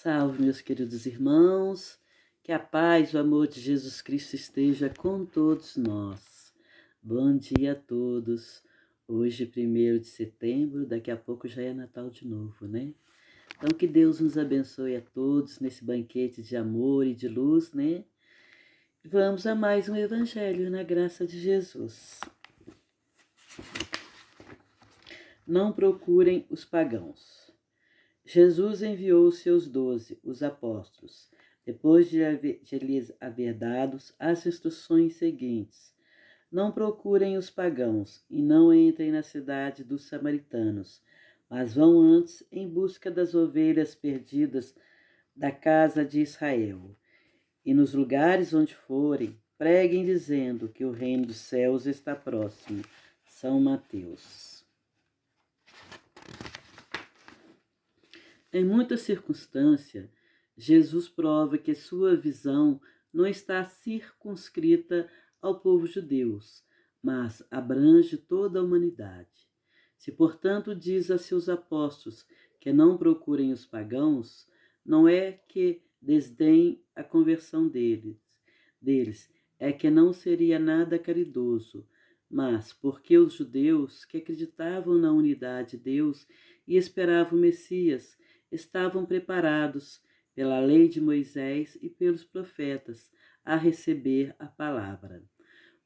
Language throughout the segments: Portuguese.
Salve, meus queridos irmãos, que a paz e o amor de Jesus Cristo esteja com todos nós. Bom dia a todos. Hoje, 1º de setembro, daqui a pouco já é Natal de novo, né? Então, que Deus nos abençoe a todos nesse banquete de amor e de luz, né? Vamos a mais um evangelho na graça de Jesus. Não procurem os pagãos. Jesus enviou os seus 12, os apóstolos, depois de lhes haver dado as instruções seguintes: não procurem os pagãos e não entrem na cidade dos samaritanos, mas vão antes em busca das ovelhas perdidas da casa de Israel. E nos lugares onde forem, preguem dizendo que o reino dos céus está próximo. São Mateus. Em muitas circunstâncias, Jesus prova que sua visão não está circunscrita ao povo judeu, mas abrange toda a humanidade. Se, portanto, diz a seus apóstolos que não procurem os pagãos, não é que desdenhem a conversão deles, é que não seria nada caridoso, mas porque os judeus que acreditavam na unidade de Deus e esperavam o Messias estavam preparados pela lei de Moisés e pelos profetas a receber a palavra.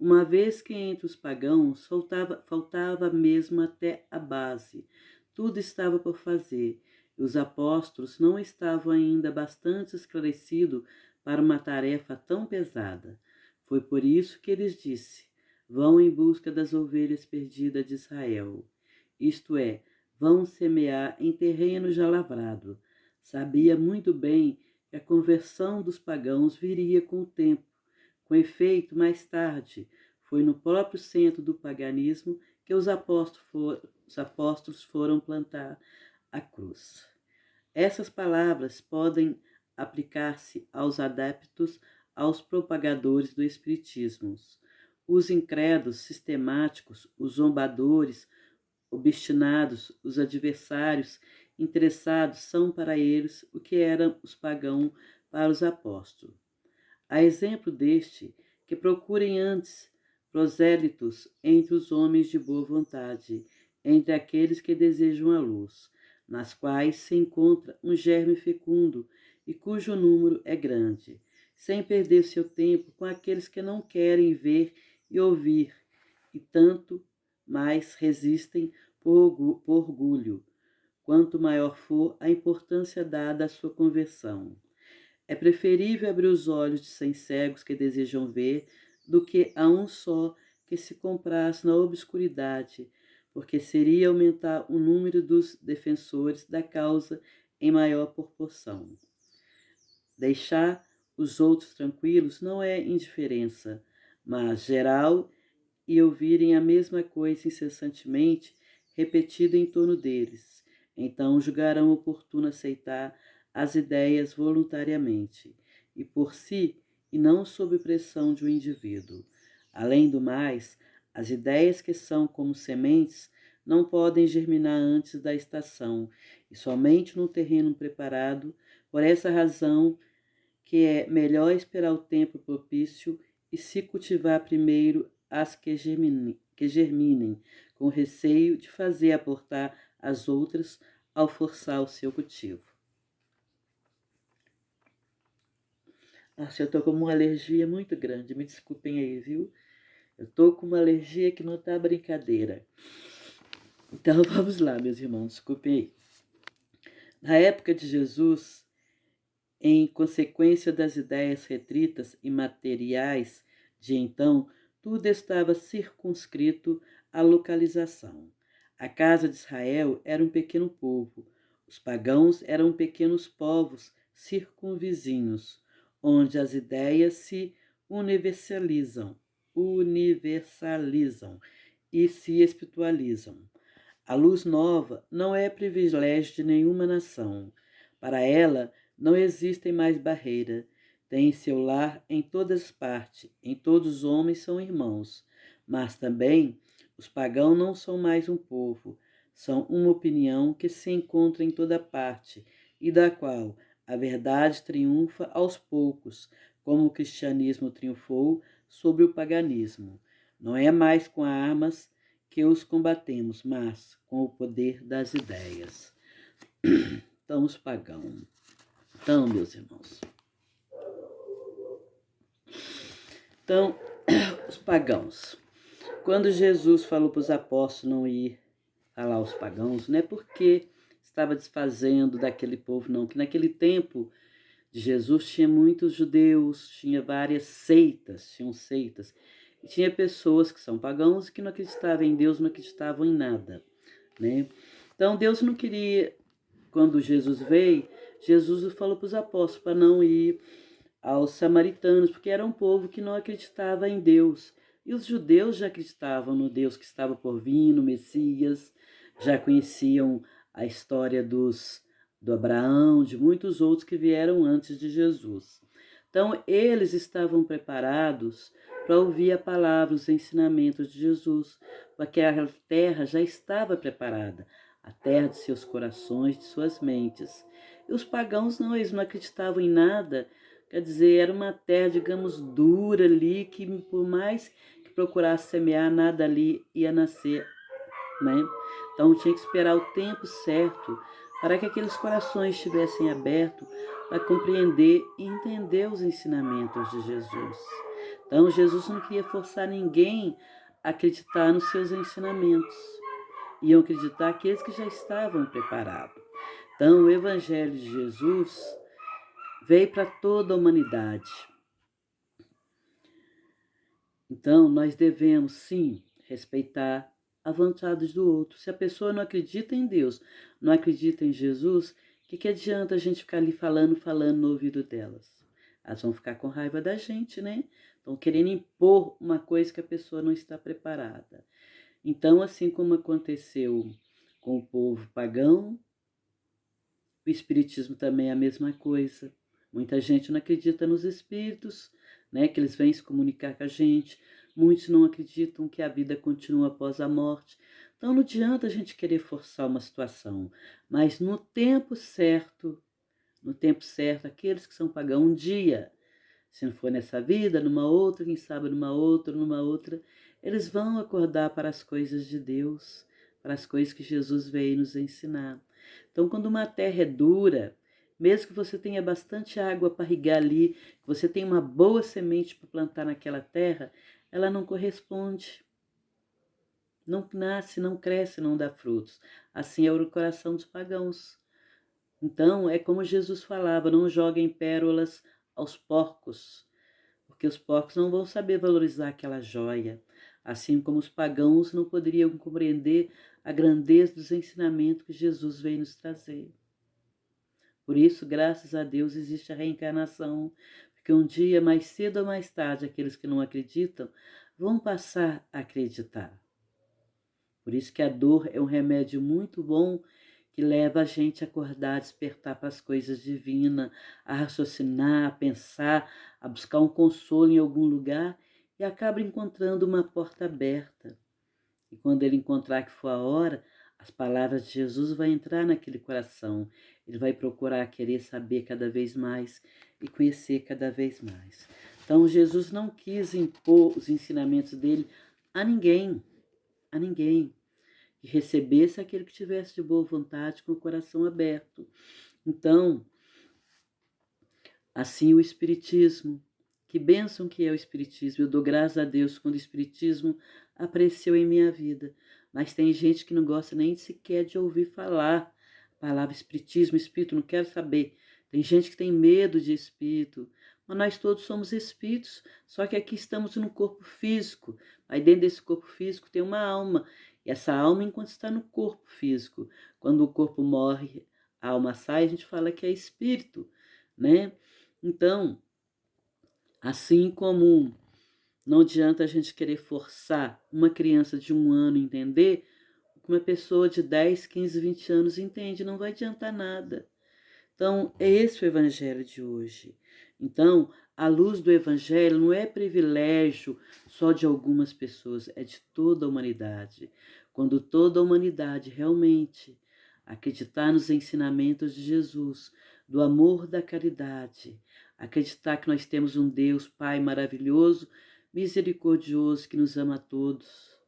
Uma vez que entre os pagãos faltava mesmo até a base, tudo estava por fazer, e os apóstolos não estavam ainda bastante esclarecidos para uma tarefa tão pesada. Foi por isso que eles disse: vão em busca das ovelhas perdidas de Israel. Isto é, vão semear em terreno já lavrado. Sabia muito bem que a conversão dos pagãos viria com o tempo. Com efeito, mais tarde, foi no próprio centro do paganismo que os apóstolos foram plantar a cruz. Essas palavras podem aplicar-se aos adeptos, aos propagadores do espiritismo. Os incrédulos sistemáticos, os zombadores, obstinados, os adversários interessados são para eles o que eram os pagãos para os apóstolos. A exemplo deste, que procurem antes prosélitos entre os homens de boa vontade, entre aqueles que desejam a luz, nas quais se encontra um germe fecundo e cujo número é grande, sem perder seu tempo com aqueles que não querem ver e ouvir, e tanto mais resistem por orgulho, quanto maior for a importância dada à sua conversão. É preferível abrir os olhos de 100 cegos que desejam ver do que a um só que se compraz na obscuridade, porque seria aumentar o número dos defensores da causa em maior proporção. Deixar os outros tranquilos não é indiferença, mas geral e ouvirem a mesma coisa incessantemente repetida em torno deles. Então julgarão oportuno aceitar as ideias voluntariamente, e por si, e não sob pressão de um indivíduo. Além do mais, as ideias que são como sementes não podem germinar antes da estação, e somente no terreno preparado. Por essa razão que é melhor esperar o tempo propício e se cultivar primeiro as que germinem, com receio de fazer abortar as outras ao forçar o seu cultivo. Nossa, eu tô com uma alergia muito grande, me desculpem aí, viu? Eu tô com uma alergia que não tá brincadeira. Então vamos lá, meus irmãos, desculpem aí. Na época de Jesus, em consequência das ideias restritas e materiais de então, tudo estava circunscrito à localização. A casa de Israel era um pequeno povo, os pagãos eram pequenos povos circunvizinhos, onde as ideias se universalizam e se espiritualizam. A luz nova não é privilégio de nenhuma nação. Para ela, não existem mais barreiras. Tem seu lar em todas as partes, em todos os homens são irmãos. Mas também os pagãos não são mais um povo, são uma opinião que se encontra em toda parte e da qual A verdade triunfa aos poucos, como o cristianismo triunfou sobre o paganismo. Não é mais com armas que os combatemos, mas com o poder das ideias. Então, os pagãos. Então, meus irmãos. Então, os pagãos. Quando Jesus falou para os apóstolos não ir falar aos pagãos, não é porque estava desfazendo daquele povo, não. Que naquele tempo de Jesus tinha muitos judeus, tinha várias seitas, tinham seitas. E tinha pessoas que são pagãos e que não acreditavam em Deus, não acreditavam em nada, né? Então Deus não queria, quando Jesus veio, Jesus falou para os apóstolos para não ir aos samaritanos, porque era um povo que não acreditava em Deus. E os judeus já acreditavam no Deus que estava por vir, no Messias, já conheciam a história do Abraão, de muitos outros que vieram antes de Jesus. Então, eles estavam preparados para ouvir a palavra, os ensinamentos de Jesus, porque a terra já estava preparada, a terra de seus corações, de suas mentes. E os pagãos não, eles não acreditavam em nada. Quer dizer, era uma terra, digamos, dura ali, que por mais que procurasse semear, nada ali ia nascer, né? Então tinha que esperar o tempo certo para que aqueles corações estivessem abertos para compreender e entender os ensinamentos de Jesus. Então Jesus não queria forçar ninguém a acreditar nos seus ensinamentos. Iam acreditar aqueles que já estavam preparados. Então o Evangelho de Jesus veio para toda a humanidade. Então, nós devemos, sim, respeitar a vontade do outro. Se a pessoa não acredita em Deus, não acredita em Jesus, o que adianta a gente ficar ali falando no ouvido delas? Elas vão ficar com raiva da gente, né? Estão querendo impor uma coisa que a pessoa não está preparada. Então, assim como aconteceu com o povo pagão, o espiritismo também é a mesma coisa. Muita gente não acredita nos espíritos, né, que eles vêm se comunicar com a gente. Muitos não acreditam que a vida continua após a morte. Então não adianta a gente querer forçar uma situação, mas no tempo certo, aqueles que são pagãos um dia, se não for nessa vida, numa outra, quem sabe numa outra, eles vão acordar para as coisas de Deus, para as coisas que Jesus veio nos ensinar. Então, quando uma terra é dura, mesmo que você tenha bastante água para irrigar ali, que você tenha uma boa semente para plantar naquela terra, ela não corresponde. Não nasce, não cresce, não dá frutos. Assim é o coração dos pagãos. Então, é como Jesus falava, não joguem pérolas aos porcos, porque os porcos não vão saber valorizar aquela joia, assim como os pagãos não poderiam compreender a grandeza dos ensinamentos que Jesus veio nos trazer. Por isso, graças a Deus, existe a reencarnação, porque um dia, mais cedo ou mais tarde, aqueles que não acreditam vão passar a acreditar. Por isso que a dor é um remédio muito bom que leva a gente a acordar, a despertar para as coisas divinas, a raciocinar, a pensar, a buscar um consolo em algum lugar e acaba encontrando uma porta aberta. E quando ele encontrar que for a hora, as palavras de Jesus vão entrar naquele coração. Ele vai procurar querer saber cada vez mais e conhecer cada vez mais. Então Jesus não quis impor os ensinamentos dele a ninguém, a ninguém. Que recebesse aquele que tivesse de boa vontade, com o coração aberto. Então, assim o Espiritismo. Que bênção que é o Espiritismo. Eu dou graças a Deus quando o Espiritismo apareceu em minha vida. Mas tem gente que não gosta nem sequer de ouvir falar a palavra Espiritismo, Espírito, não quero saber. Tem gente que tem medo de Espírito. Mas nós todos somos Espíritos, só que aqui estamos no corpo físico. Aí dentro desse corpo físico tem uma alma. E essa alma, enquanto está no corpo físico, quando o corpo morre, a alma sai, a gente fala que é Espírito, né? Então, assim como não adianta a gente querer forçar uma criança de 1 ano a entender, o que uma pessoa de 10, 15, 20 anos entende, não vai adiantar nada. Então, é esse o Evangelho de hoje. Então, a luz do Evangelho não é privilégio só de algumas pessoas, é de toda a humanidade. Quando toda a humanidade realmente acreditar nos ensinamentos de Jesus, do amor, da caridade, acreditar que nós temos um Deus Pai maravilhoso, misericordioso, que nos ama a todos,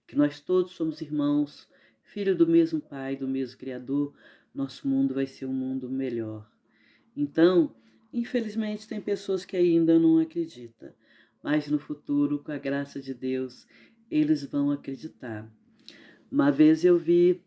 que nós todos somos irmãos, filho do mesmo Pai, do mesmo Criador. Nosso mundo vai ser um mundo melhor. Então, infelizmente, tem pessoas que ainda não acreditam, mas no futuro, com a graça de Deus, eles vão acreditar. Uma vez eu vi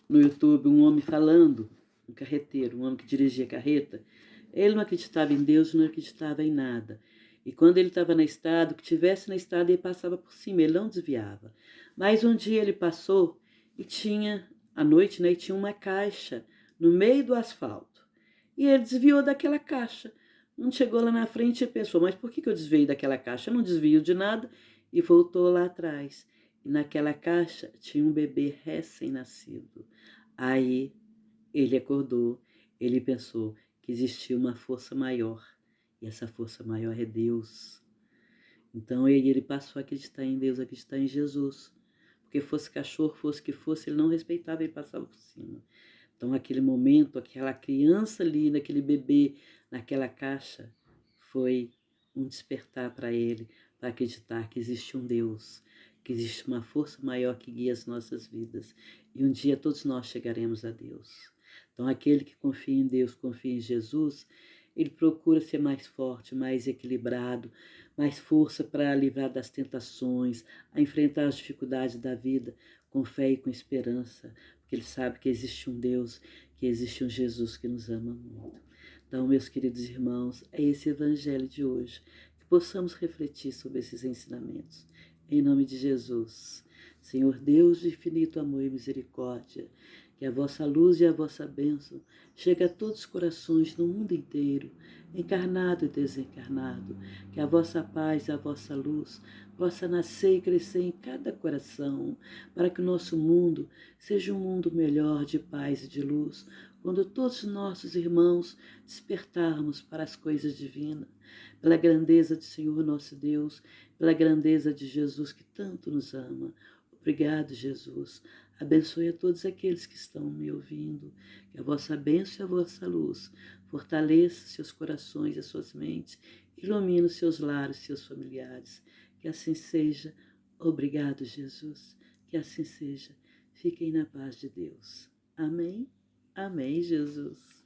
no YouTube um homem falando, um carreteiro, um homem que dirigia carreta. Ele não acreditava em Deus, não acreditava em nada. E quando ele estava na estrada, o que tivesse na estrada, ele passava por cima, ele não desviava. Mas um dia ele passou e tinha, à noite, né, e tinha uma caixa no meio do asfalto. E ele desviou daquela caixa. Não chegou lá na frente e pensou, mas por que eu desviei daquela caixa? Eu não desvio de nada. E voltou lá atrás. E naquela caixa tinha um bebê recém-nascido. Aí ele acordou, ele pensou que existia uma força maior. E essa força maior é Deus. Então ele passou a acreditar em Deus, a acreditar em Jesus. Porque fosse cachorro, fosse o que fosse, ele não respeitava, ele passava por cima. Então aquele momento, aquela criança ali, naquele bebê, naquela caixa, foi um despertar para ele, para acreditar que existe um Deus, que existe uma força maior que guia as nossas vidas. E um dia todos nós chegaremos a Deus. Então aquele que confia em Deus, confia em Jesus, ele procura ser mais forte, mais equilibrado, mais força para livrar das tentações, a enfrentar as dificuldades da vida com fé e com esperança, porque ele sabe que existe um Deus, que existe um Jesus que nos ama muito. Então, meus queridos irmãos, é esse evangelho de hoje, que possamos refletir sobre esses ensinamentos. Em nome de Jesus. Senhor Deus de infinito amor e misericórdia, que a vossa luz e a vossa bênção chegue a todos os corações no mundo inteiro, encarnado e desencarnado, que a vossa paz e a vossa luz possa nascer e crescer em cada coração, para que o nosso mundo seja um mundo melhor de paz e de luz, quando todos nossos irmãos despertarmos para as coisas divinas, pela grandeza do Senhor nosso Deus, pela grandeza de Jesus que tanto nos ama. Obrigado, Jesus. Abençoe a todos aqueles que estão me ouvindo. Que a vossa bênção e a vossa luz fortaleça seus corações e as suas mentes, ilumine os seus lares, seus familiares. Que assim seja. Obrigado, Jesus. Que assim seja. Fiquem na paz de Deus. Amém. Amém, Jesus.